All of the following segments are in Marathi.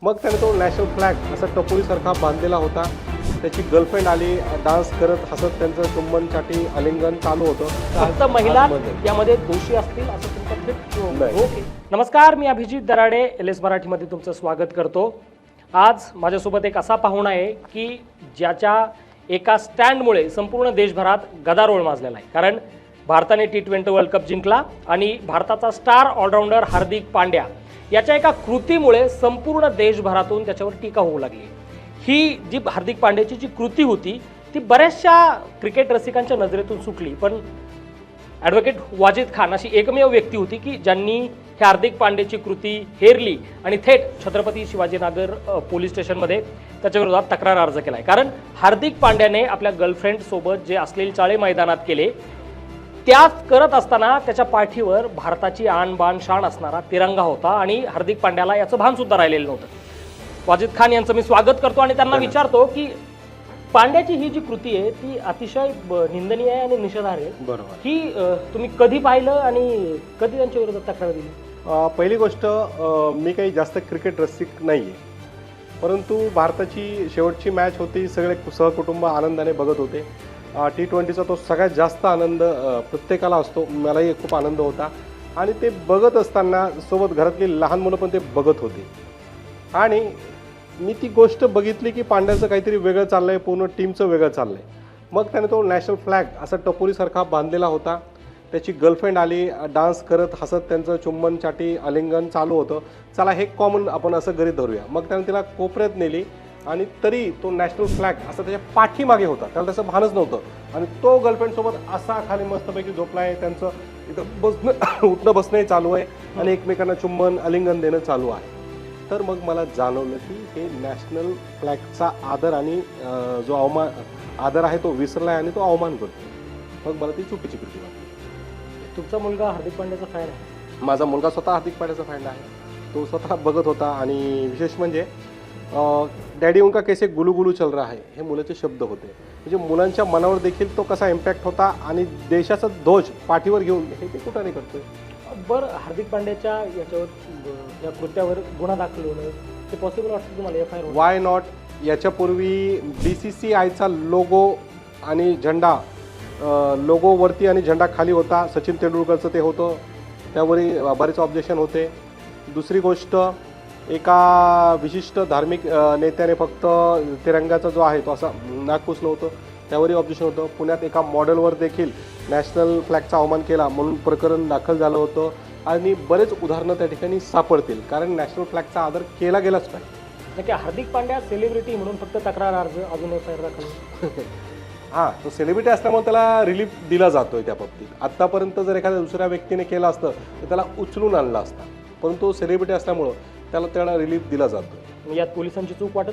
मग त्याने तो नॅशनल फ्लॅग असा टपोरीसारखा बांधलेला होता. त्याची गर्लफ्रेंड आली, डान्स करत हसत त्यांचं चुंबन चाटी आलिंगन चालू होतं. फक्त महिला यामध्ये दोषी असतील असं तुमचं थेट ओके. नमस्कार, मी अभिजित दराडे, LS मराठीमध्ये तुमचं स्वागत करतो. आज माझ्यासोबत एक असा पाहुणा आहे की ज्याच्या एका स्टँडमुळे संपूर्ण देशभरात गदारोळ माजलेला आहे. कारण भारताने T20 वर्ल्ड कप जिंकला आणि भारताचा स्टार ऑलराऊंडर हार्दिक पांड्या याच्या एका कृतीमुळे संपूर्ण देशभरातून त्याच्यावर टीका होऊ लागली. ही जी हार्दिक पांड्याची जी कृती होती ती बऱ्याचशा क्रिकेट रसिकांच्या नजरेतून सुटली, पण ॲडव्होकेट वाजिद खान अशी एकमेव व्यक्ती होती की ज्यांनी ही हार्दिक पांड्याची कृती हेरली आणि थेट छत्रपती शिवाजीनगर पोलीस स्टेशनमध्ये त्याच्याविरोधात तक्रार अर्ज केला आहे. कारण हार्दिक पांड्याने आपल्या गर्लफ्रेंडसोबत जे अश्लील चाळे मैदानात केले त्याच करत असताना त्याच्या पाठीवर भारताची आन बान शान असणारा तिरंगा होता आणि हार्दिक पांड्याला याचं भान सुद्धा राहिलेलं नव्हतं. वाजिद खान यांचं मी स्वागत करतो आणि त्यांना विचारतो की पांड्याची ही जी कृती आहे ती अतिशय निंदनीय आहे आणि निषेधार्ह आहे. बरोबर. ही तुम्ही कधी पाहिलं आणि कधी त्यांच्या विरोधात तक्रार दिली? पहिली गोष्ट, मी काही जास्त क्रिकेट रसिक नाही आहे, परंतु भारताची शेवटची मॅच होती, सगळे सहकुटुंब आनंदाने बघत होते. T20चा तो सगळ्यात जास्त आनंद प्रत्येकाला असतो. मलाही खूप आनंद होता आणि ते बघत असताना सोबत घरातली लहान मुलं पण ते बघत होते आणि मी ती गोष्ट बघितली की पांड्याचं काहीतरी वेगळं चाललंय, पूर्ण टीमचं वेगळं चाललंय. मग त्याने तो नॅशनल फ्लॅग असा टपोरीसारखा बांधलेला होता. त्याची गर्लफ्रेंड आली, डान्स करत हसत त्यांचं चुंबन चाटी आलिंगन चालू होतं. चला हे कॉमन आपण असं गरीब धरूया. मग त्याने तिला कोपऱ्यात नेली आणि तरी तो नॅशनल फ्लॅग असा त्याच्या पाठीमागे होता, त्याला त्याचं भानच नव्हतं आणि तो गर्लफ्रेंडसोबत असा खाली मस्तपैकी झोपला आहे. त्यांचं इथं बसणं उठणं बसणंही चालू आहे आणि एकमेकांना चुंबन आलिंगन देणं चालू आहे. तर मग मला जाणवलं की हे नॅशनल फ्लॅगचा आदर आणि जो आदर आहे तो विसरला आहे आणि तो अवमान करतो. मग मला ती चुकीची कृती वाटली. तुमचा मुलगा हार्दिक पांड्याचा फॅन आहे? माझा मुलगा स्वतः हार्दिक पांड्याचा फॅन आहे. तो स्वतः बघत होता आणि विशेष म्हणजे डॅडी उनका कैसे गुलू गुलू चल रहा है हे मुलाचे शब्द होते. म्हणजे मुलांच्या मनावर देखील तो कसा इम्पॅक्ट होता आणि देशाचा ध्वज पाठीवर घेऊन हे ते कुठं नाही करतोय. बरं, हार्दिक पांड्याच्या याच्यावर या कृत्यावर गुन्हा दाखल होणं ते पॉसिबल वाटतं तुम्हाला? FIR why not? याच्यापूर्वी BCCIचा लोगो आणि झेंडा, लोगोवरती आणि झेंडा खाली होता, सचिन तेंडुलकरचं ते होतं, त्यावरही बरेच ऑब्जेक्शन होते. दुसरी गोष्ट, एका विशिष्ट धार्मिक नेत्याने फक्त तिरंगाचा जो आहे तो असा नाक पुसलं होतं, त्यावरही ऑब्जेक्शन होतं. पुण्यात एका मॉडेलवर देखील नॅशनल फ्लॅगचा अवमान केला म्हणून प्रकरण दाखल झालं होतं आणि बरेच उदाहरणं त्या ठिकाणी सापडतील. कारण नॅशनल फ्लॅगचा आदर केला गेलाच पाहिजे. नक्की हार्दिक पांड्या सेलिब्रिटी म्हणून फक्त तक्रार अर्ज अजून FIR दाखल? हां, तो सेलिब्रिटी असल्यामुळे त्याला रिलीफ दिला जातोय त्या बाबतीत. आत्तापर्यंत जर एखाद्या दुसऱ्या व्यक्तीने केलं असतं तर त्याला उचलून आणला असता, परंतु तो सेलिब्रिटी असल्यामुळं त्याला रिलीफ दिला जातो. यात पोलिसांची चूक वाटत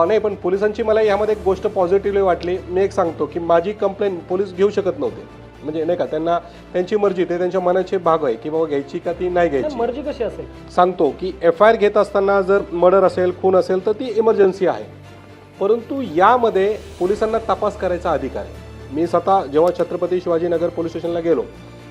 नाही, पण पोलिसांची मला यामध्ये एक गोष्ट पॉझिटिव्हली वाटली. मी एक सांगतो की माझी कंप्लेंट पोलीस घेऊ शकत नव्हते. म्हणजे नाही का, त्यांना त्यांची मर्जी, ते त्यांच्या मनाचे भाग आहे की बाबा घ्यायची का ती नाही घ्यायची. मर्जी कशी असेल? सांगतो की FIR घेत असताना जर मर्डर असेल, खून असेल तर ती इमर्जन्सी आहे, परंतु यामध्ये पोलिसांना तपास करायचा अधिकार आहे. मी स्वतः जेव्हा छत्रपती शिवाजीनगर पोलीस स्टेशनला गेलो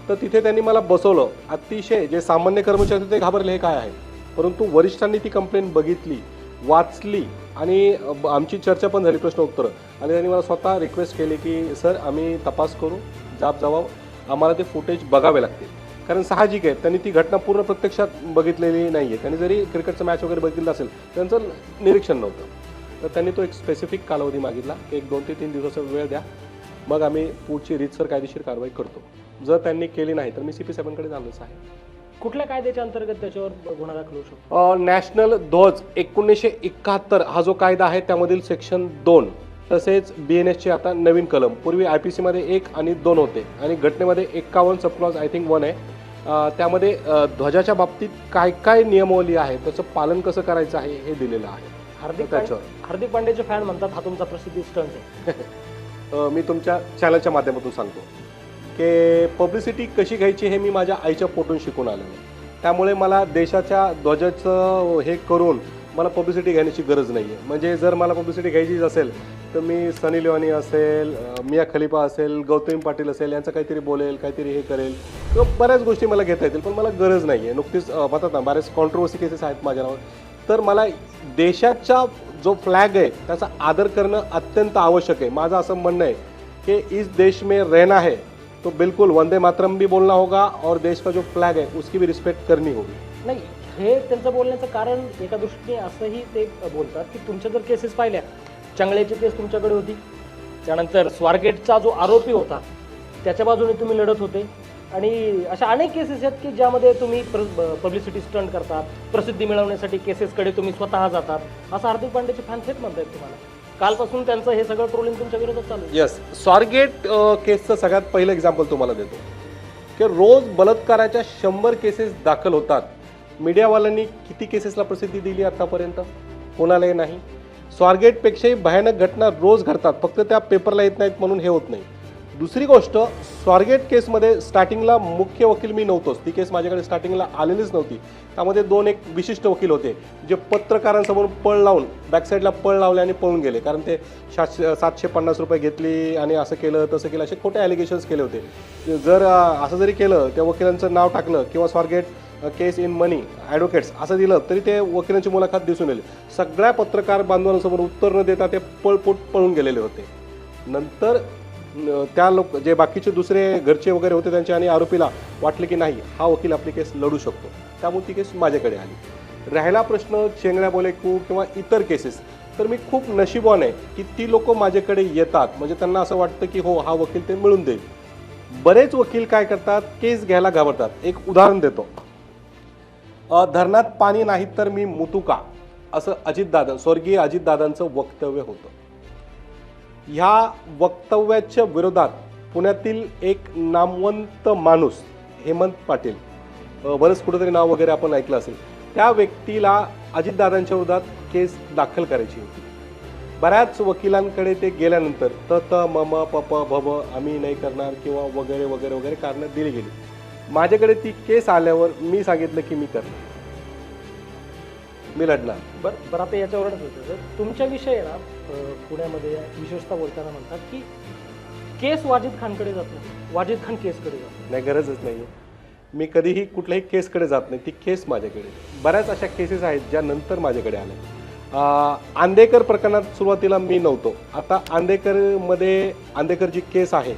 तर तिथे त्यांनी मला बसवलं. अतिशय जे सामान्य कर्मचारी होते ते घाबरले, हे काय आहे, परंतु वरिष्ठांनी ती कंप्लेंट बघितली, वाचली आणि आमची चर्चा पण झाली, प्रश्न उत्तरं, आणि त्यांनी मला स्वतः रिक्वेस्ट केली की सर आम्ही तपास करू, जाब जबाब, आम्हाला ते फुटेज बघावे लागतील. कारण साहजिक आहे, त्यांनी ती घटना पूर्ण प्रत्यक्षात बघितलेली नाही आहे. त्यांनी जरी क्रिकेटचं मॅच वगैरे बघितलं असेल त्यांचं निरीक्षण नव्हतं. तर त्यांनी तो एक स्पेसिफिक कालावधी मागितला की 1, 2 ते 3 दिवसाचा वेळ द्या, मग आम्ही पुढची रीतसर कायदेशीर कारवाई करतो. जर त्यांनी केली नाही तर मी CP7कडे जाणारच आहे. कुठल्या कायद्याच्या अंतर्गत त्याच्यावर गुन्हा दाखल होऊ शकतो? नॅशनल ध्वज 1971 हा जो कायदा आहे त्यामधील सेक्शन 2, तसेच BNSचे आता नवीन कलम. पूर्वी IPC मध्ये 1 आणि 2 होते आणि घटनेमध्ये 51 सबक्लॉज आय थिंक 1 आहे. त्यामध्ये ध्वजाच्या बाबतीत काय काय नियमावली आहे, त्याचं पालन कसं करायचं आहे हे दिलेलं आहे. हार्दिक पांड्याचे फॅन म्हणतात हा तुमचा प्रसिद्धी स्टंट आहे. मी तुमच्या चॅनलच्या माध्यमातून सांगतो की पब्लिसिटी कशी घ्यायची हे मी माझ्या आईच्या पोटून शिकून आलेलो. त्यामुळे मला देशाच्या ध्वजाचं हे करून मला पब्लिसिटी घेण्याची गरज नाही आहे. म्हणजे जर मला पब्लिसिटी घ्यायचीच असेल तर मी सनी लिओनी असेल, मिया खलिफा असेल, गौतमी पाटील असेल, यांचं काहीतरी बोलेल, काहीतरी हे करेल, किंवा बऱ्याच गोष्टी मला घेता येतील, पण मला गरज नाही आहे. नुकतीच पाहतात ना, बऱ्याच कॉन्ट्रोवर्सी केसेस आहेत माझ्या नावावर. तर मला देशाचा जो फ्लॅग आहे त्याचा आदर करणं अत्यंत आवश्यक आहे. माझं असं म्हणणं आहे कि इस देश में रहना है तो बिल्कुल वंदे मातरम भी बोलना होगा और देश का जो फ्लॅग है उसकी भी रिस्पेक्ट करनी होगी. नाही, हे त्यांचं बोलण्याचं कारण एका दृष्टीने असंही ते बोलतात की तुमच्या जर केसेस पाहिल्या, चंगळेची केस तुमच्याकडे होती, त्यानंतर स्वारगेटचा जो आरोपी होता त्याच्या बाजूने तुम्ही लढत होते, आणि अशा अनेक केसेस आहेत की ज्यामध्ये तुम्ही पब्लिसिटी स्टंट करतात, प्रसिद्धी मिळवण्यासाठी केसेसकडे तुम्ही स्वतः जातात, असं हार्दिक पांड्याचे फॅन थेट म्हणतायत तुम्हाला. कालपासून त्यांचं हे सगळं ट्रोलिंग तुमच्या विरोधात चालू आहे. येस, स्वारगेट केसचं सगळ्यात पहिलं एक्झाम्पल तुम्हाला देतो की रोज बलात्काराच्या 100 केसेस दाखल होतात. मीडियावाल्यांनी किती केसेसला प्रसिद्धी दिली आतापर्यंत? कोणालाही नाही. स्वारगेटपेक्षाही भयानक घटना रोज घडतात, फक्त त्या पेपरला येत नाहीत म्हणून हे होत नाही. दुसरी गोष्ट, स्वारगेट केसमध्ये स्टार्टिंगला मुख्य वकील मी नव्हतोच. ती केस माझ्याकडे स्टार्टिंगला आलेलीच नव्हती. त्यामध्ये 2 एक विशिष्ट वकील होते जे पत्रकारांसमोर पळ लावून बॅकसाईडला पळ लावले आणि पळून गेले, कारण ते 750 रुपये घेतली आणि असं केलं तसं केलं असे खोटे ॲलिगेशन्स केले होते. जर असं जरी केलं, त्या वकिलांचं नाव टाकलं किंवा Swargate case in money advocates असं दिलं तरी ते वकिलांची मुलाखत दिसून येईल. सगळ्या पत्रकार बांधवांसमोर उत्तर न देता ते पळून गेलेले होते. नंतर त्या लोक जे बाकीचे दुसरे घरचे वगैरे होते त्यांचे आणि आरोपीला वाटले की नाही, हा वकील आपली केस लढू शकतो, त्यामुळे ती केस माझ्याकडे आली. राहिला प्रश्न चेंगळ्या बोलेकू किंवा इतर केसेस, तर मी खूप नशीबवान आहे की ती लोक माझ्याकडे येतात, म्हणजे त्यांना असं वाटतं की हो, हा वकील ते मिळून देईल. बरेच वकील काय करतात, केस घ्यायला घाबरतात. एक उदाहरण देतो. धरणात पाणी नाही तर मी मुतू का, असं स्वर्गीय अजितदादांचं वक्तव्य होतं. ह्या वक्तव्याच्या विरोधात पुण्यातील एक नामवंत माणूस हेमंत पाटील, बरंच कुठेतरी नाव वगैरे आपण ऐकलं असेल, त्या व्यक्तीला अजितदादांच्या विरोधात केस दाखल करायची होती. बऱ्याच वकिलांकडे ते गेल्यानंतर त मम पप भब आम्ही नाही करणार किंवा वगैरे वगैरे वगैरे कारणं दिली गेली. माझ्याकडे ती केस आल्यावर मी सांगितलं की मी करणार, मी लढणार. बरं आता याच्यावरच होतं तुमच्याविषयी ना, पुण्यामध्ये विशेषतः बोलताना म्हणतात की केस वाजिद खानकडे जात नाही, वाजिद खान केसकडे जात नाही. गरजच नाही आहे. मी कधीही कुठल्याही केसकडे जात नाही, ती केस माझ्याकडे. बऱ्याच अशा केसेस आहेत ज्या नंतर माझ्याकडे आल्या. आंदेकर प्रकरणात सुरुवातीला मी नव्हतो. आता आंदेकर जी केस आहे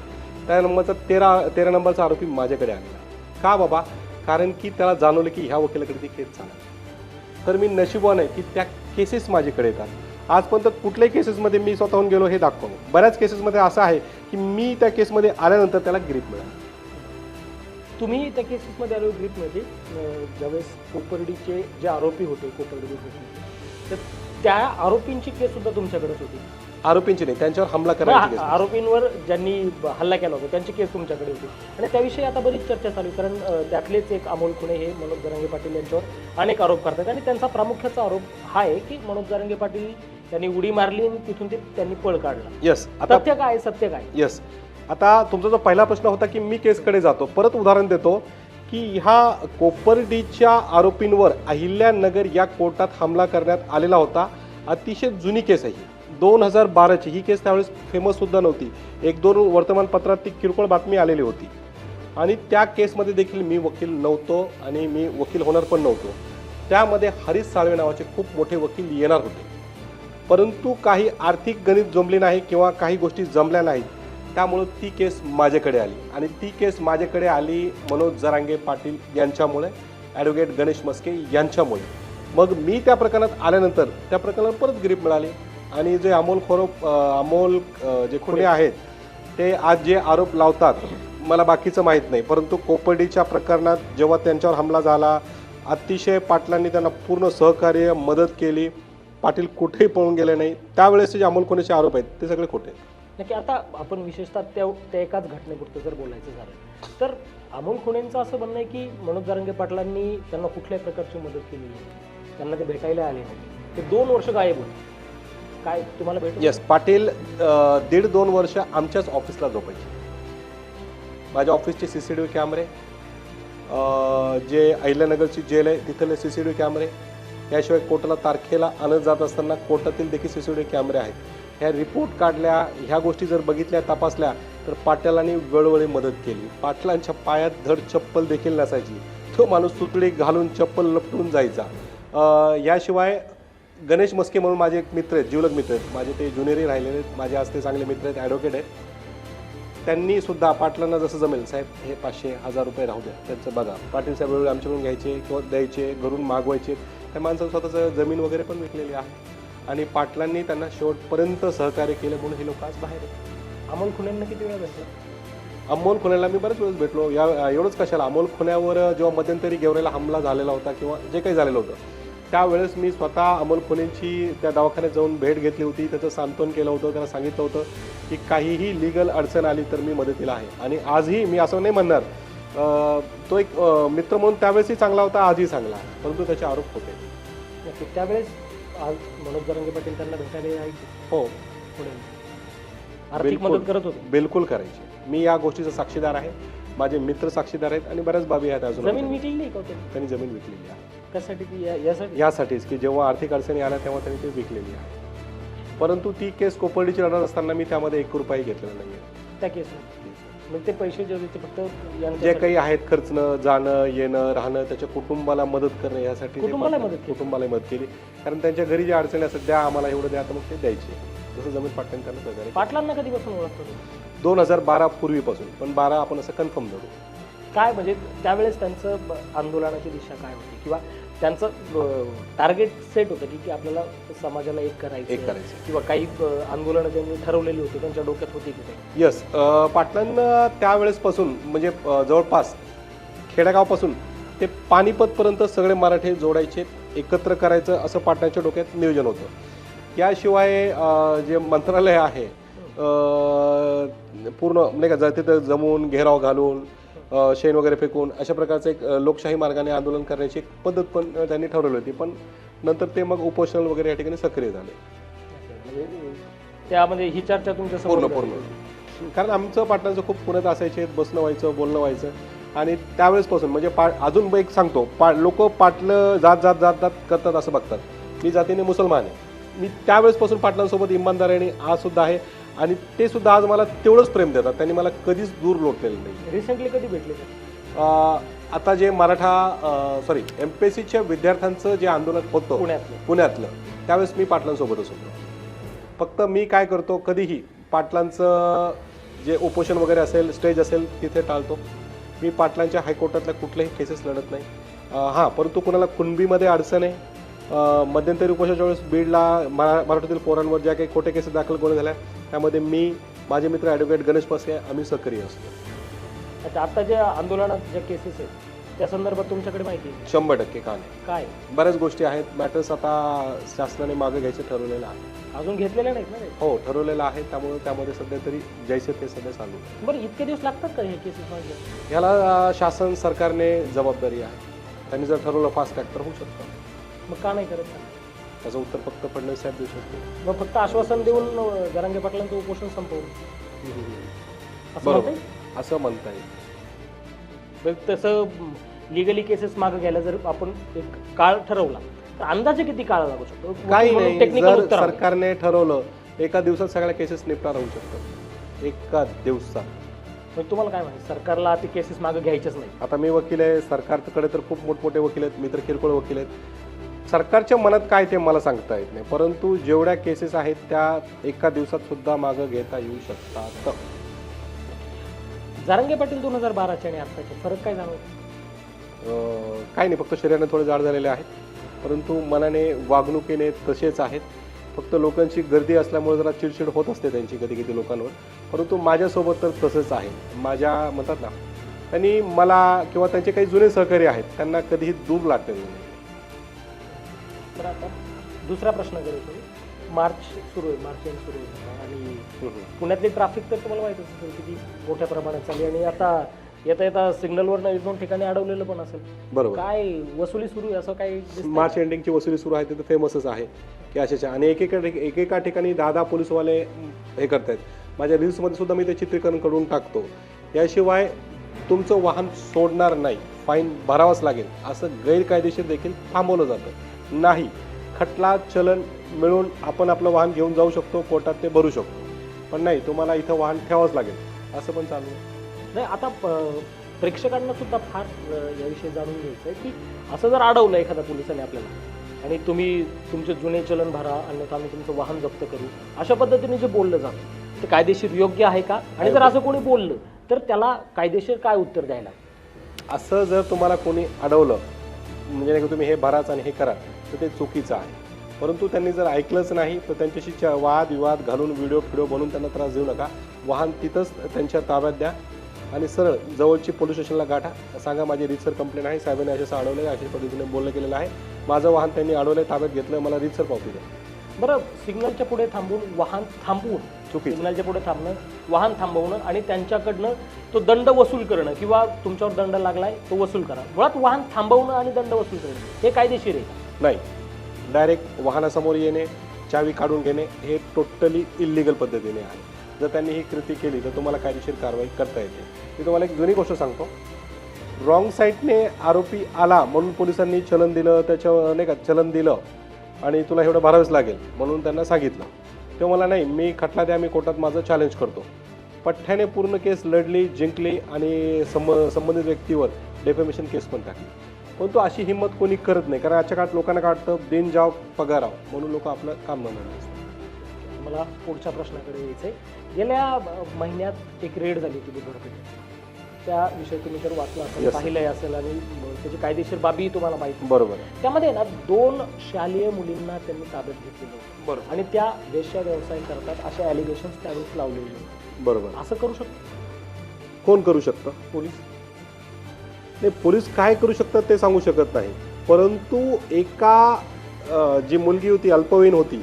त्या नंबरचा 13 नंबरचा आरोपी माझ्याकडे आलेला. का बाबा? कारण की त्याला जाणवलं की ह्या वकिलाकडे ती केस चालणार. तर मी नशीबवान आहे की त्या केसेस माझ्याकडे येतात. आजपर्यंत कुठल्याही केसेसमध्ये मी स्वतःहून गेलो हे दाखवलं. बऱ्याच केसेसमध्ये असं आहे की मी त्या केसमध्ये आल्यानंतर त्याला ग्रीप मिळालं. तुम्ही त्या केसेसमध्ये आलो ग्रीपमध्ये ज्यावेळेस कोपर्डीचे जे आरोपी होते, तर त्या आरोपींची केस सुद्धा तुमच्याकडेच होती. आरोपींची नाही, त्यांच्यावर हमला करायची केस. आरोपींवर ज्यांनी हल्ला केला होता त्यांची केस तुमच्याकडे होती, आणि त्याविषयी आता बरीच चर्चा चालू, कारण त्यातलेच एक अमोल खुणे हे मनोज जरांगे पाटील यांच्यावर अनेक आरोप करतात, आणि त्यांचा प्रामुख्याचा आरोप हा आहे की मनोज जरांगे पाटील यांनी उडी मारली आणि तिथून त्यांनी पळ काढला. यस, सत्य काय, सत्य काय? यस, आता तुमचा जो पहिला प्रश्न होता की मी केसकडे जातो, परत उदाहरण देतो की ह्या कोपर्डीच्या आरोपींवर अहिल्यानगर या कोर्टात हमला करण्यात आलेला होता. अतिशय जुनी केस आहे, 2012ची ही केस. त्यावेळेस फेमस सुद्धा नव्हती. 1-2 वर्तमानपत्रात ती किरकोळ बातमी आलेली होती, आणि त्या केसमध्ये देखील मी वकील नव्हतो आणि मी वकील होणार पण नव्हतो. त्यामध्ये हरीश साळवे नावाचे खूप मोठे वकील येणार होते, परंतु काही आर्थिक गणित जमले नाही किंवा काही गोष्टी जमल्या नाहीत, त्यामुळं ती केस माझ्याकडे आली. आणि ती केस माझ्याकडे आली मनोज जरांगे पाटील यांच्यामुळे, ॲडव्होकेट गणेश मस्के यांच्यामुळे. मग मी त्या प्रकरणात आल्यानंतर त्या प्रकरणात परत ग्रीप मिळाली, आणि जे अमोल जे खुणे आहेत ते आज जे आरोप लावतात मला बाकीचं माहीत नाही, परंतु कोपर्डीच्या प्रकरणात जेव्हा त्यांच्यावर हमला झाला, अतिशय पाटलांनी त्यांना पूर्ण सहकार्य मदत केली. पाटील कुठेही पळून गेले नाही. त्यावेळेसचे जे अमोल खुणेचे आरोप आहेत ते सगळे खोटे. नक्की. आता आपण विशेषतः त्या एकाच घटनेपुरतं जर बोलायचं झालं तर अमोल खुणेंचं असं म्हणणं आहे की मनोज जरांगे पाटलांनी त्यांना कुठल्याही प्रकारची मदत केली नाही, त्यांना ते भेटायला आले नाही, ते 2 वर्ष गायब होते. काय तुम्हाला भेटू? येस, पाटील 1.5-2 वर्ष आमच्याच ऑफिसला झोपायचे. माझ्या ऑफिसचे CCTV कॅमेरे, जे अहिल्यानगरची जेल आहे तिथले CCTV कॅमेरे, याशिवाय कोर्टाला तारखेला आणत जात असताना कोर्टातील देखील CCTV कॅमेरे आहेत. ह्या रिपोर्ट काढल्या, ह्या गोष्टी जर बघितल्या, तपासल्या, तर पाटलांनी वेळोवेळी मदत केली. पाटलांच्या पायात धड चप्पल देखील नसायची. तो माणूस सुतळी घालून चप्पल लपटून जायचा. याशिवाय गणेश मस्के म्हणून माझे एक मित्र आहेत, जिवलग मित्र आहेत माझे, ते ज्युनियरही राहिलेले आहेत, माझे आज ते चांगले मित्र आहेत, ॲडव्होकेट आहेत. त्यांनी सुद्धा पाटलांना जसं जमेल, साहेब हे 500-1000 रुपये राहू द्या, त्यांचं बघा. पाटील साहेब वेळोवेळी आमच्याकडून घ्यायचे किंवा द्यायचे, घरून मागवायचे. त्या माणसानं स्वतःचं जमीन वगैरे पण विकलेली आहे आणि पाटलांनी त्यांना शेवटपर्यंत सहकार्य केलं म्हणून हे लोक आज बाहेर आहेत. अमोल खुनेंना किती वेळा भेटला? अमोल खुण्याला मी बरेच वेळेस भेटलो. एवढंच कशाला, अमोल खुण्यावर जेव्हा मध्यंतरी गेवराईला हमला झालेला होता किंवा जे काही झालेलं होतं त्यावेळेस मी स्वतः अमोल खुनेंची त्या दवाखान्यात जाऊन भेट घेतली होती, त्याचं सांत्वन केलं होतं, त्याला सांगितलं होतं की काहीही लिगल अडचण आली तर मी मदतीला आहे. आणि आजही मी असं नाही म्हणणार, तो एक मित्र म्हणून त्यावेळेसही चांगला होता, आजही चांगला आहे, परंतु त्याचे आरोप होते. नक्की. त्यावेळेस मनोज जरांगे पाटील त्यांना भेटायला यायचे? हो, पुढे आर्थिक मदत करत होते? बिलकुल करायचे. मी या गोष्टीचा साक्षीदार आहे, माझे मित्र साक्षीदार आहेत आणि बऱ्याच बाबी आहेत. अजून जमीन विकली नाही का त्यांनी जमीन विकलेली आहे. कशासाठी ती? यासाठी? यासाठीच की जेव्हा आर्थिक अडचणी आल्या तेव्हा त्यांनी ते विकलेली आहे. परंतु ती केस कोपर्डीची लढत असताना मी त्यामध्ये 1 रुपयाही घेतलेला नाही आहे. त्या केस मग ते पैसे जे होते ते फक्त जे काही आहेत खर्चणं, जाणं येणं, राहणं, त्याच्या कुटुंबाला मदत करणं यासाठी कुटुंबाला मदत केली. कारण त्यांच्या घरी जे अडचणी असतात, द्या आम्हाला एवढं द्या, तर मग ते द्यायचे. जसं जमीन पाटलांनी त्यांना सहकार्य. पाटलांना कधीपासून ओळखतो? 2012 पूर्वीपासून, पण 12 आपण असं कन्फर्म धरू. काय म्हणजे त्यावेळेस त्यांचं आंदोलनाची दिशा काय होती किंवा त्यांचं टार्गेट सेट होतं की आपल्याला समाजाला एक करायचं किंवा काही आंदोलनं ज्यांनी ठरवलेली होती त्यांच्या डोक्यात होती की नाही? यस, पाटलांना त्यावेळेसपासून म्हणजे जवळपास खेडेगावपासून ते पानिपतपर्यंत सगळे मराठे जोडायचे, एकत्र करायचं असं पाटलांच्या डोक्यात नियोजन होतं. याशिवाय जे मंत्रालय आहे पूर्ण नाही का तिथं जमून घेराव घालून शेण वगैरे फेकून अशा प्रकारचं एक लोकशाही मार्गाने आंदोलन करण्याची एक पद्धत पण त्यांनी ठरवली होती. पण नंतर ते मग उपोषण वगैरे या ठिकाणी सक्रिय झाले. म्हणजे त्यामध्ये ही चर्चा तुमच्या पूर्ण कारण आमचं पाटलांचं खूप पुण्यात असायचे, बसणं व्हायचं, बोलणं व्हायचं. आणि त्यावेळेसपासून म्हणजे अजून एक सांगतो, लोक पाटलं जात करतात असं बघतात. मी जातीने मुसलमान आहे. मी त्यावेळेसपासून पाटलांसोबत इमानदारीने आज सुद्धा आहे आणि ते सुद्धा आज मला तेवढंच प्रेम देतात. त्यांनी मला कधीच दूर लोटलेलं नाही. रिसेंटली कधी भेटले? आता जे MPSCच्या विद्यार्थ्यांचं जे आंदोलन होतं पुण्यातलं त्यावेळेस मी पाटलांसोबतच होतो. फक्त मी काय करतो, कधीही पाटलांचं जे उपोषण वगैरे असेल, स्टेज असेल, तिथे टाळतो. मी पाटलांच्या हायकोर्टातल्या कुठल्याही केसेस लढत नाही. हां, परंतु कुणाला कुणबीमध्ये अडचण आहे, मध्यंतरी उपोषणाच्या वेळेस बीडला मराठीतील पोरांवर ज्या काही खोटे केसेस दाखल करून झाल्या त्यामध्ये मी, माझे मित्र ॲडव्होकेट गणेश मस्के आम्ही सक्रिय असतो. अच्छा, आता ज्या आंदोलनात ज्या केसेस आहेत त्या संदर्भात तुमच्याकडे माहिती आहे? 100% का नाही, काय बऱ्याच गोष्टी आहेत. मॅटर्स आता शासनाने मागे घ्यायचं ठरवलेलं आहे. अजून घेतलेल्या नाहीत ना? हो, ठरवलेलं आहे. त्यामुळे त्यामध्ये सध्या तरी जैसे ते सध्या चालू. बरं, इतके दिवस लागतात का हे केसेस मागे? ह्याला शासन सरकारने जबाबदारी आहे. त्यांनी जर ठरवलं फास्ट ट्रॅक तर होऊ शकतं. मग का नाही करत? त्याचं उत्तर फक्त फडणवीस साहेब देऊ शकतो. मग फक्त आश्वासन देऊन जरांगे पाटलांचं उपोषण संपवून बरोबर असं म्हणता येईल. तसं लिगली केसेस मागे घ्यायला जर आपण एक काळ ठरवला तर अंदाजे किती काळ लागू शकतो? काही नाही, जर सरकारने ठरवलं एका दिवसात सगळ्या केसेस निपटारा होऊ शकतात. एका दिवसात. मग तुम्हाला काय माहिती, सरकारला ते केसेस मागे घ्यायचेच नाही? आता मी वकील आहे, सरकारकडे तर खूप मोठमोठे वकील आहेत, मी तर किरकोळ वकील आहेत. सरकारच्या मनात काय ते मला सांगता येत नाही, परंतु जेवढ्या केसेस आहेत त्या एका दिवसात सुद्धा मागे घेता येऊ शकतात. जरांगे पाटील 2012चे आणि आत्ताचे फरक काय जाणवतो? काही नाही, फक्त शरीराने थोडे जाड झालेले आहेत, परंतु मनाने वागणुकीने तसेच आहेत. फक्त लोकांची गर्दी असल्यामुळे जरा चिडचिड होत असते त्यांची कधी कधी लोकांवर, परंतु माझ्यासोबत तर तसंच आहे. माझ्या म्हणतात ना, त्यांनी मला किंवा त्यांचे काही जुने सहकारी आहेत त्यांना कधीही दूर लागलेलं नाही. तर आता दुसरा प्रश्न करतो. मार्च सुरू आहे, मार्च एंड सुरू आहे आणि पुण्यातली ट्रॅफिक तर तुम्हाला माहिती असेल किती मोठ्या प्रमाणात चालली आणि आता येता सिग्नलवर 1-2 ठिकाणी अडवलेलं पण असेल. बरोबर. काय वसुली सुरू आहे असं काही? मार्च एंडिंगची वसुली सुरू आहे ते तर फेमसच आहे की अशाच्या, आणि एकेका ठिकाणी 10 पोलीसवाले हे करत आहेत. माझ्या रील्समध्ये सुद्धा मी ते चित्रीकरण करून टाकतो. याशिवाय तुमचं वाहन सोडणार नाही, फाईन भरावाच लागेल असं गैरकायदेशीर देखील थांबवलं जातं. नाही, खटला चलन मिळून आपण आपलं वाहन घेऊन जाऊ शकतो, कोर्टात ते भरू शकतो, पण नाही तुम्हाला इथं वाहन ठेवावंच लागेल असं पण चालू आहे. नाही, आता प्रेक्षकांना सुद्धा फार याविषयी जाणून घ्यायचं आहे की असं जर अडवलं एखाद्या पोलिसाने आपल्याला आणि तुम्ही तुमचे जुने चलन भरा अन्यथा आम्ही तुमचं वाहन जप्त करू, अशा पद्धतीने जे बोललं जातं ते कायदेशीर योग्य आहे का? आणि जर असं कोणी बोललं तर त्याला कायदेशीर काय उत्तर द्यायला? असं जर तुम्हाला कोणी अडवलं म्हणजे नाही का तुम्ही हे भराच आणि हे करा तर ते चुकीचं आहे. परंतु त्यांनी जर ऐकलंच नाही तर त्यांच्याशी वाद विवाद घालून व्हिडिओ बनवून त्यांना त्रास देऊ नका. वाहन तिथंच त्यांच्या ताब्यात द्या आणि सरळ जवळची पोलीस स्टेशनला गाठा, सांगा माझी रीतसर कंप्लेंट आहे, साहेबांनी असं अडवलं आहे, अशा पद्धतीने बोलणं केलेलं आहे, माझं वाहन त्यांनी अडवलं आहे, ताब्यात घेतलं, मला रीतसर पावती द्या. बरं, सिग्नलच्या पुढे थांबून वाहन थांबवून चुकीचं. सिग्नलच्या पुढे थांबणं, वाहन थांबवणं आणि त्यांच्याकडनं तो दंड वसूल करणं किंवा तुमच्यावर दंड लागलाय तो वसूल करा, मुळात वाहन थांबवणं आणि दंड वसूल करणं हे कायदेशीर आहे का? नाही. डायरेक्ट वाहनासमोर येणे, चावी काढून घेणे हे टोटली इल्लिगल पद्धतीने आहे. जर त्यांनी ही कृती केली तर तुम्हाला कायदेशीर कारवाई करता येते. मी तुम्हाला एक जुनी गोष्ट सांगतो. रॉंग साईडने आरोपी आला म्हणून पोलिसांनी चलन दिलं, त्याच्यावर नाही का चलन दिलं आणि तुला एवढं भरावंच लागेल म्हणून त्यांना सांगितलं, तेव्हा मला नाही, मी खटला द्या, मी कोर्टात माझं चॅलेंज करतो. पठ्ठ्याने पूर्ण केस लढली, जिंकली आणि संबंधित व्यक्तीवर डेफेमेशन केस पण टाकली. परंतु अशी हिंमत कोणी करत नाही, कारण आजच्या काळात लोकांना काय वाटतं दिन जाव पगाराव म्हणून लोक आपलं काम बनवणार असतात. मला पुढच्या प्रश्नाकडे यायचंय. गेल्या महिन्यात एक रेड झाली होती बुधवारपेठेत, त्याविषयी तुम्ही जर वाचलं असेल, Yes. पाहिलंय असेल आणि त्याची कायदेशीर बाबी तुम्हाला माहिती. बरोबर. त्यामध्ये ना 2 शालेय मुलींना त्यांनी ताब्यात घेतलेलं होतं. बरोबर. आणि त्या वेश्या व्यवसाय करतात असे ॲलिगेशन्स त्यावेळेस लावलेले होते. बरोबर. असं करू शकतो कोण करू शकतं? पोलीस? नाही, पोलीस काय करू शकतात ते सांगू शकत नाही. परंतु एका जी मुलगी होती, अल्पवयीन होती,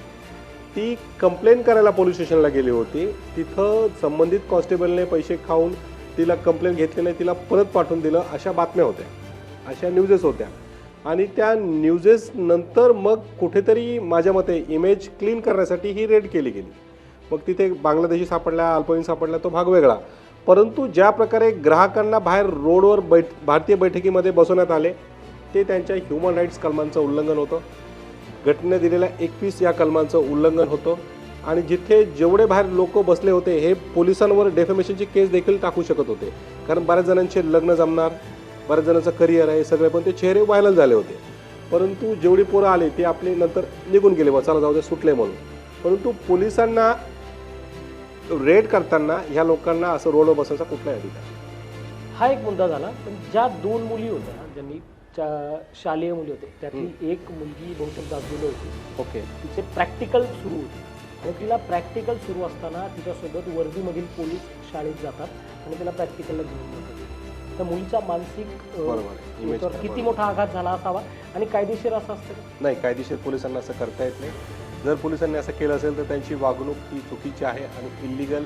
ती कंप्लेन करायला पोलीस स्टेशनला गेली होती. तिथं संबंधित कॉन्स्टेबलने पैसे खाऊन तिला कंप्लेंट घेतली नाही, तिला परत पाठवून दिलं, अशा बातम्या होत्या, अशा न्यूजेस होत्या. आणि त्या न्यूजेस नंतर मग कुठेतरी माझ्या मते इमेज क्लीन करण्यासाठी ही रेड केली गेली. मग तिथे बांगलादेशी सापडल्या, अल्पवयीन सापडल्या, तो भाग वेगळा. परंतु ज्या प्रकारे ग्राहकांना बाहेर रोडवर भारतीय बैठकीमध्ये बसवण्यात आले ते त्यांच्या ह्युमन राईट्स कलमांचं उल्लंघन होतं. घटनेने दिलेल्या 21 या कलमांचं उल्लंघन होतं. आणि जिथे जेवढे बाहेर लोक बसले होते हे पोलिसांवर डेफेमेशनची केस देखील टाकू शकत होते, कारण बऱ्याच जणांचे लग्न जमणार, बऱ्याच जणांचं करिअर आहे सगळे, पण ते चेहरे व्हायरल झाले होते. परंतु जेवढी पोरं आले ते आपले नंतर निघून गेले, चला जाऊ दे, सुटले म्हणून. परंतु पोलिसांना रेड करताना ह्या लोकांना असं रोडवर बसायचा कुठलाही अधिकार. हा एक मुद्दा झाला. पण ज्या 2 मुली होत्या ज्यांनी शालेय मुली होते त्यातली एक मुलगी बहुतेक 10वीला होती. ओके. तिचे प्रॅक्टिकल सुरू होते आणि तिला प्रॅक्टिकल सुरू असताना तिच्यासोबत वर्दीमधील पोलीस शाळेत जातात आणि तिला प्रॅक्टिकलला घेऊन जातात. त्या मुलीचा मानसिक त्याच्यावर किती मोठा आघात झाला असावा आणि कायदेशीर असं असतं? नाही, कायदेशीर पोलिसांना असं करता येत नाही. जर पोलिसांनी असं केलं असेल तर त्यांची वागणूक ही चुकीची आहे आणि इलिगल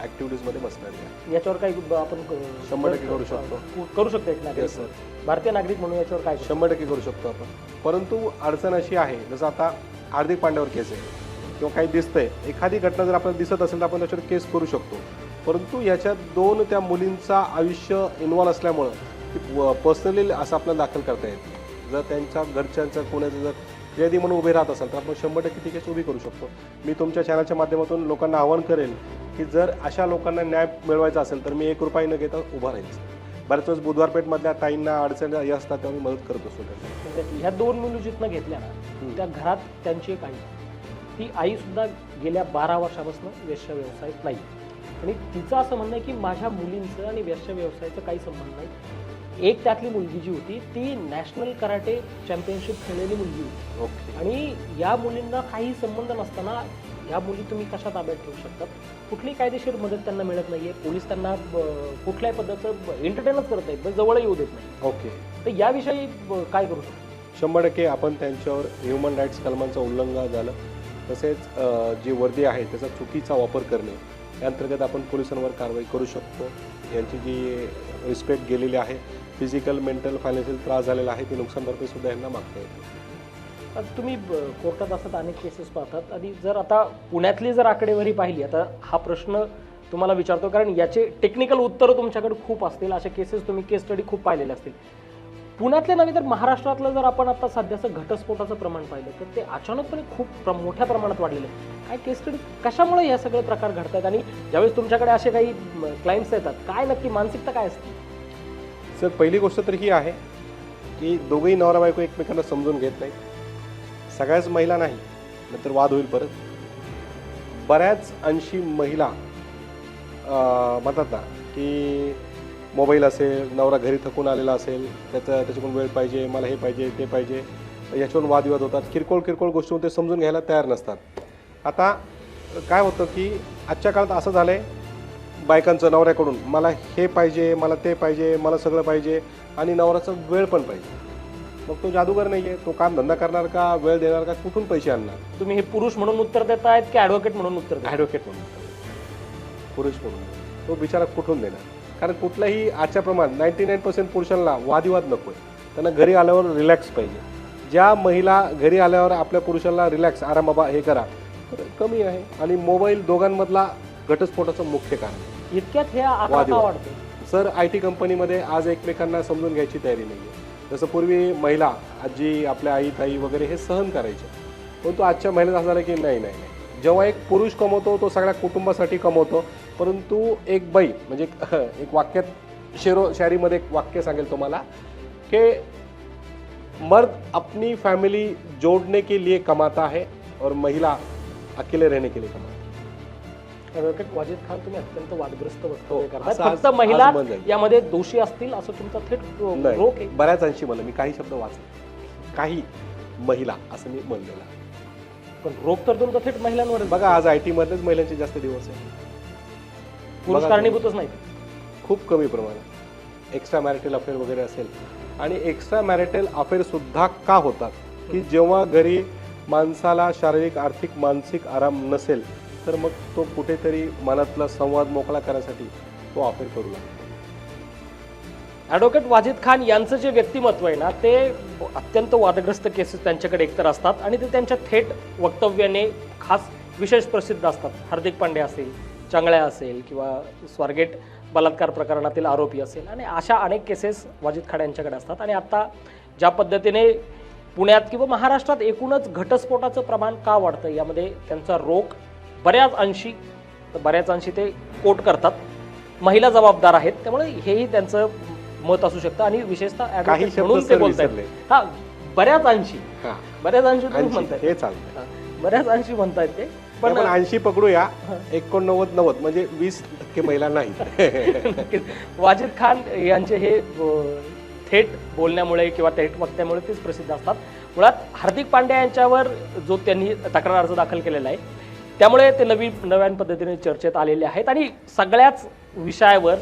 ॲक्टिव्हिटीजमध्ये बसणारी आहे. याच्यावर काही आपण 100% करू शकतो. करू शकतो एक नागरिक, भारतीय नागरिक म्हणून याच्यावर काय 100% करू शकतो आपण. परंतु अडचण अशी आहे, जसं आता हार्दिक पांड्यावर केस आहे किंवा काही दिसतंय, एखादी घटना जर आपल्याला दिसत असेल तर आपण त्याच्यावर केस करू शकतो. परंतु ह्याच्यात 2 त्या मुलींचा आयुष्य इन्व्हॉल्व असल्यामुळं पर्सनली असं आपल्याला दाखल करता येते. जर त्यांच्या घरच्यांचं कोणाचं जर फिर्यादी म्हणून उभे राहत असेल तर आपण 100% ती केस उभी करू शकतो. मी तुमच्या चॅनलच्या माध्यमातून लोकांना आवाहन करेल की जर अशा लोकांना न्याय मिळवायचा असेल तर मी 1 रुपया न घेता उभा राहील. बऱ्याच वेळेस बुधवारपेठमधल्या ताईंना अडचणी या असतात तेव्हा मी मदत करत असतो. ह्या 2 मुली जिथनं घेतल्या ना त्या घरात त्यांची एक आई, ती आई सुद्धा गेल्या 12 वर्षापासून वेश्या व्यवसायात नाही आणि तिचं असं म्हणणं आहे की माझ्या मुलींचं आणि वेश्या व्यवसायाचं काही संबंध नाही. एक त्यातली मुलगी जी होती ती नॅशनल कराटे चॅम्पियनशिप खेळलेली मुलगी होती. ओके. आणि या मुलींना काही संबंध नसताना या मुली तुम्ही कशा ताब्यात ठेवू शकतात? कुठलीही कायदेशीर मदत त्यांना मिळत नाहीये, पोलीस त्यांना कुठल्याही पद्धतीचं एंटरटेनच करत आहेत, जवळ येऊ देत नाही. ओके. तर याविषयी काय करू शकतो? 100% आपण त्यांच्यावर ह्युमन राईट्स कलमांचं उल्लंघन झालं, तसेच जी वर्दी आहे त्याचा चुकीचा वापर करणे या अंतर्गत आपण पोलिसांवर कारवाई करू शकतो. यांची जी रिस्पेक्ट गेलेली आहे, फिजिकल, मेंटल, फायनान्शियल त्रास झालेला आहे, ती नुकसान भरपाई सुद्धा यांना मागता येते. तुम्ही कोर्टात असत अनेक केसेस पाहतात आणि जर आता पुण्यातली जर आकडेवारी पाहिली, आता हा प्रश्न तुम्हाला विचारतो कारण याचे टेक्निकल उत्तरं तुमच्याकडे खूप असतील, अशा केसेस तुम्ही केस स्टडी खूप पाहिलेले असतील. पुण्यातले नव्हे तर महाराष्ट्रातलं जर आपण आता सध्याचं घटस्फोटाचं प्रमाण पाहिलं तर ते अचानकपणे खूप मोठ्या प्रमाणात वाढलेलं आहे. काय केस स्टडी कशामुळे हे सगळे प्रकार घडतात आणि ज्यावेळेस तुमच्याकडे असे काही क्लायंट्स येतात काय नक्की मानसिकता काय असते? सर, पहिली गोष्ट तर ही आहे की दोघंही नवरा बायको एकमेकांना समजून घेत नाहीत. सगळ्याच महिला नाही, नंतर वाद होईल परत. बऱ्याच अंशी महिला म्हणतात ना की मोबाईल असेल, नवरा घरी थकून आलेला असेल, त्याच्याकडून वेळ पाहिजे, मला हे पाहिजे ते पाहिजे, याच्यावरून वादविवाद होतात. किरकोळ गोष्टीमध्ये समजून घ्यायला तयार नसतात. आता काय होतं की आजच्या काळात असं झालं आहे, बायकांचं नवऱ्याकडून मला हे पाहिजे, मला ते पाहिजे, मला सगळं पाहिजे, आणि नवऱ्याचा वेळ पण पाहिजे. मग तो जादूगर नाही आहे, तो काम धंदा करणार का, वेळ देणार का, कुठून पैसे आणणार? तुम्ही हे पुरुष म्हणून उत्तर देतायत की ॲडव्होकेट म्हणून उत्तर देताय? ॲडव्होकेट म्हणून, पुरुष म्हणून. तो बिचारा कुठून देणार? कारण कुठलाही आजच्या प्रमाणात 99% पुरुषांना वादविवाद नको आहे. त्यांना घरी आल्यावर रिलॅक्स पाहिजे. ज्या महिला घरी आल्यावर आपल्या पुरुषांना रिलॅक्स, आराम बाबा हे करा, तर कमी आहे. आणि मोबाईल दोघांमधला घटस्फोटाचं मुख्य कारण. इतक्यात हे आकडा का वाढतो? सर, IT कंपनीमध्ये आज एकमेकांना समजून घ्यायची तयारी नाही आहे. जसं पूर्वी महिला, आजी, आपल्या आई ताई वगैरे हे सहन करायचे, परंतु आजच्या महिलेत असं झालं की नाही, जेव्हा एक पुरुष कमवतो तो सगळ्या कुटुंबासाठी कमवतो, परंतु एक बाई म्हणजे एक वाक्यात शायरीमध्ये एक वाक्य सांगेल तुम्हाला कि मर्द अपनी फैमिली जोड़ने के लिए कमाता है और महिला अकेले रहने के लिए कमाता है. ॲडव्होकेट वाजिद खान, तुम्ही अत्यंत वादग्रस्त वक्तव्य करताय. असं फक्त आज महिला बंद आहे. यामध्ये दोषी असतील असं तुमचा थेट रोख आहे? बऱ्याच अंशी म्हणलं मी, काही शब्द वाचले, काही महिला असं मी म्हणलेलं. पण रोख तर तुमचा थेट महिलांवर बघा, आज IT मधलेच महिलांचे जास्त दिवस आहे. पुरुष कारणीभूतच नाही, खूप कमी प्रमाणात एक्स्ट्रा मॅरिटल अफेअर वगैरे असेल. आणि एक्स्ट्रा मॅरिटल अफेअर सुद्धा का होतात की जेव्हा घरी माणसाला शारीरिक, आर्थिक, मानसिक आराम नसेल, तर मग तो कुठेतरी मनातला संवाद मोकळा करण्यासाठी तो अफेअर करू लागतो. ॲडव्होकेट वाजिद खान यांचं जे व्यक्तिमत्व आहे ना, ते अत्यंत वादग्रस्त केसेस त्यांच्याकडे एकतर असतात आणि ते त्यांच्या थेट वक्तव्याने खास विशेष प्रसिद्ध असतात. हार्दिक पांडे असेल, चांगल्या असेल, किंवा स्वारगेट बलात्कार प्रकरणातील आरोपी असेल, आणि अशा अनेक केसेस वाजिद खान यांच्याकडे असतात. आणि आता ज्या पद्धतीने पुण्यात किंवा महाराष्ट्रात एकूणच घटस्फोटाचं प्रमाण का वाढतं, यामध्ये त्यांचा रोख बऱ्याच अंशी ते कोट करतात. महिला जबाबदार आहेत, त्यामुळे हेही त्यांचं मत असू शकतं. आणि विशेषतः ॲडव्होकेट म्हणून ते बोलतात. हा, बऱ्याच अंशी तुम्ही म्हणताय, हे चालतं, बऱ्याच अंशी म्हणतायत ते. पण 80 पकडूया, 89-90 म्हणजे 20% महिला नाही. वाजिद खान यांचे हे थेट बोलण्यामुळे किंवा थेट वक्त्यामुळे तेच प्रसिद्ध असतात. मुळात हार्दिक पांड्या यांच्यावर जो त्यांनी तक्रार अर्ज दाखल केलेला आहे, त्यामुळे ते नव्या पद्धतीने चर्चेत आलेले आहेत. आणि सगळ्याच विषयावर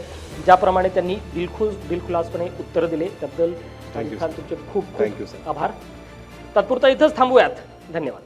ज्याप्रमाणे त्यांनी दिलखुलासपणे उत्तर दिले, त्याबद्दल तुमचे खूप खूप आभार. तात्पुरता इथंच थांबूयात. धन्यवाद.